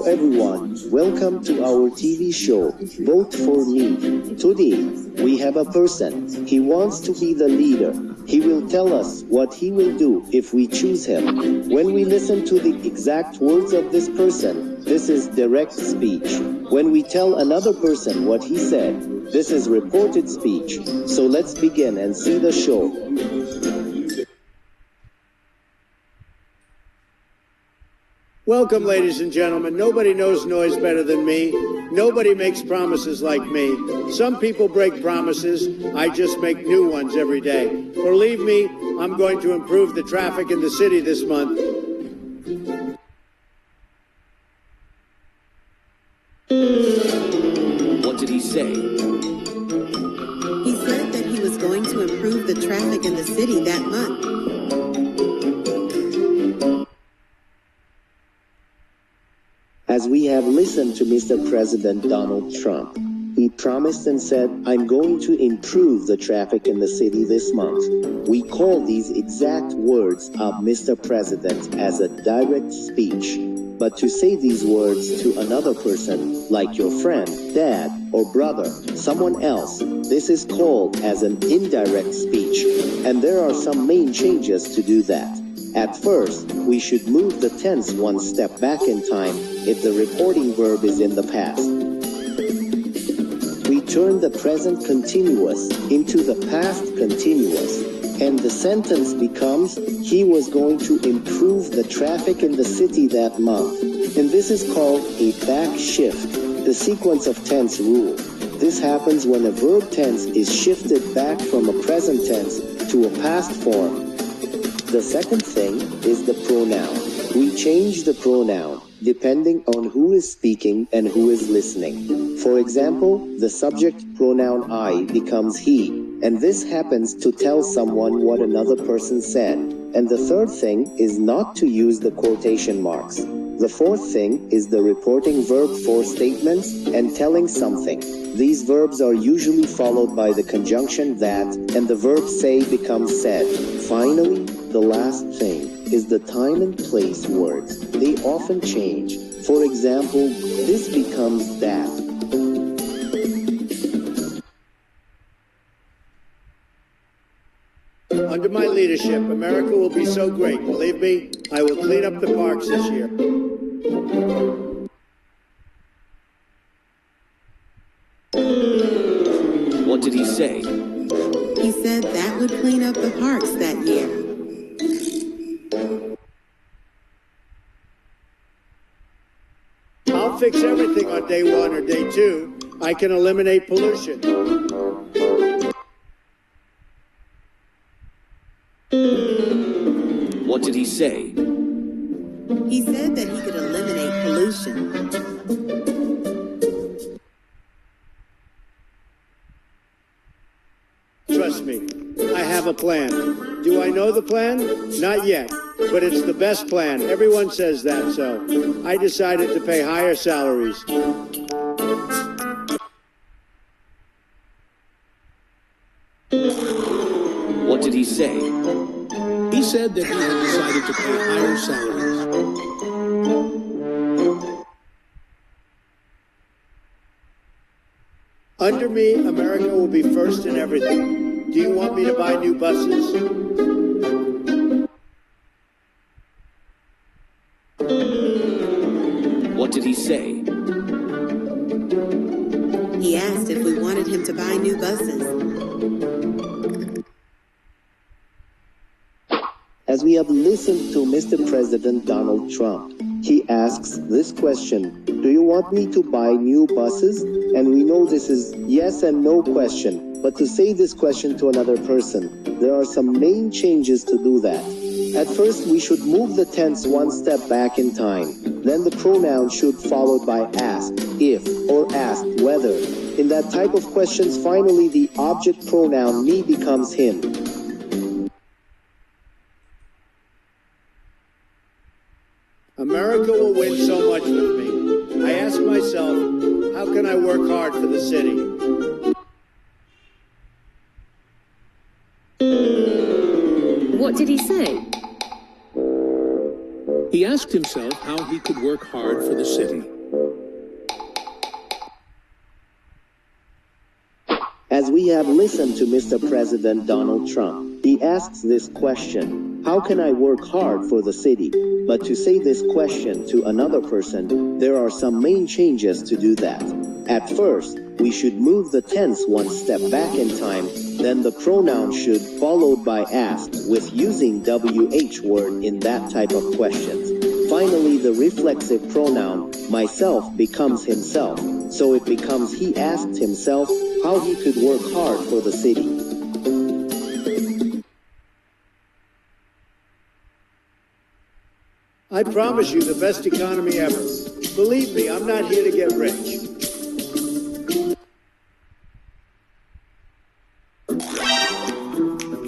everyone, welcome to our TV show, Vote for Me. Today, we have a person. He wants to be the leader. He will tell us what he will do if we choose him. When we listen to the exact words of this person, this is direct speech. When we tell another person what he said, this is reported speech. So let's begin and see the show. Welcome, ladies and gentlemen. Nobody knows noise better than me. Nobody makes promises like me. Some people break promises. I just make new ones every day. Believe me, I'm going to improve the traffic in the city this month. What did he say? He said that he was going to improve the traffic in the city that month. As we have listened to Mr. President Donald Trump, he promised and said, I'm going to improve the traffic in the city this month. We call these exact words of Mr. President as a direct speech. But to say these words to another person, like your friend, dad, or brother, someone else, this is called as an indirect speech. And there are some main changes to do that. At first, we should move the tense one step back in time if the reporting verb is in the past. We turn the present continuous into the past continuous, and the sentence becomes, he was going to improve the traffic in the city that month. And this is called a back shift, the sequence of tense rule. This happens when a verb tense is shifted back from a present tense to a past form. The second thing is the pronoun. We change the pronoun depending on who is speaking and who is listening. For example, the subject pronoun I becomes he, and this happens to tell someone what another person said. And the third thing is not to use the quotation marks. The fourth thing is the reporting verb for statements and telling something. These verbs are usually followed by the conjunction that, and the verb say becomes said. Finally, the last thing is the time and place words. They often change. For example, this becomes that. Under my leadership, America will be so great. Believe me, I will clean up the parks this year. What did he say? He said that would clean up the parks that year. I'll fix everything on day 1 or day 2. I can eliminate pollution. What did he say? He said that he could eliminate pollution. Trust me, I have a plan. Do I know the plan? Not yet, but it's the best plan. Everyone says that, so I decided to pay higher salaries. What did he say? He said that he had decided to pay higher salaries. Under me, America will be first in everything. Do you want me to buy new buses? What did he say? He asked if we wanted him to buy new buses. As we have listened to Mr. President Donald Trump, he asks this question, do you want me to buy new buses? And we know this is yes and no question, but to say this question to another person, there are some main changes to do that. At first, we should move the tense one step back in time. Then the pronoun should followed by asked, if, or asked whether. In that type of questions, finally the object pronoun me becomes him. America will win so much with me. I ask myself, how can I work hard for the city? What did he say? He asked himself how he could work hard for the city. We have listened to Mr. President Donald Trump. He asks this question: how can I work hard for the city? But to say this question to another person, there are some main changes to do that. At first, we should move the tense one step back in time, then the pronoun should followed by asked with using WH word in that type of questions. Finally, the reflexive pronoun myself becomes himself, so it becomes he asked himself how he could work hard for the city. I promise you the best economy ever. Believe me, I'm not here to get rich.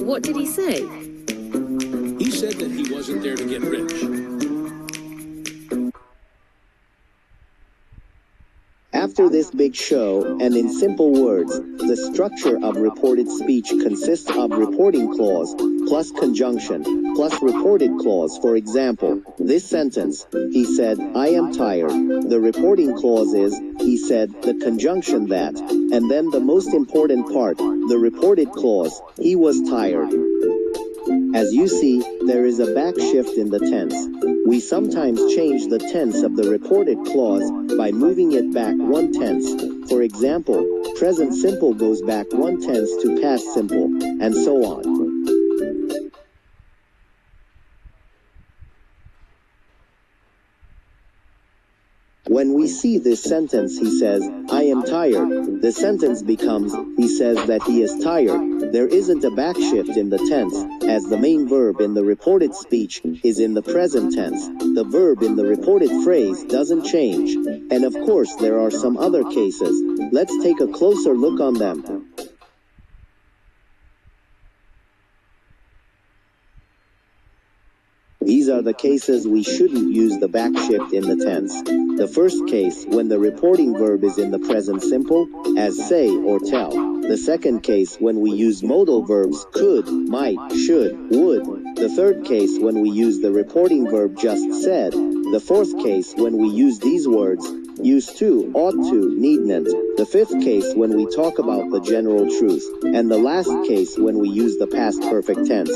What did he say? He said that he wasn't there to get rich. After this big show, and in simple words, the structure of reported speech consists of reporting clause, plus conjunction, plus reported clause. For example, this sentence, he said, I am tired. The reporting clause is, he said, the conjunction that, and then the most important part, the reported clause, he was tired. As you see, there is a back shift in the tense. We sometimes change the tense of the reported clause by moving it back one tense. For example, present simple goes back one tense to past simple, and so on. When we see this sentence, he says, I am tired, the sentence becomes, he says that he is tired. There isn't a back shift in the tense, as the main verb in the reported speech is in the present tense. The verb in the reported phrase doesn't change. And of course, there are some other cases. Let's take a closer look on them. These are the cases we shouldn't use the back shift in the tense. The first case, when the reporting verb is in the present simple, as say or tell. The second case, when we use modal verbs could, might, should, would. The third case, when we use the reporting verb just said. The fourth case, when we use these words, used to, ought to, needn't. The fifth case, when we talk about the general truth. And the last case, when we use the past perfect tense.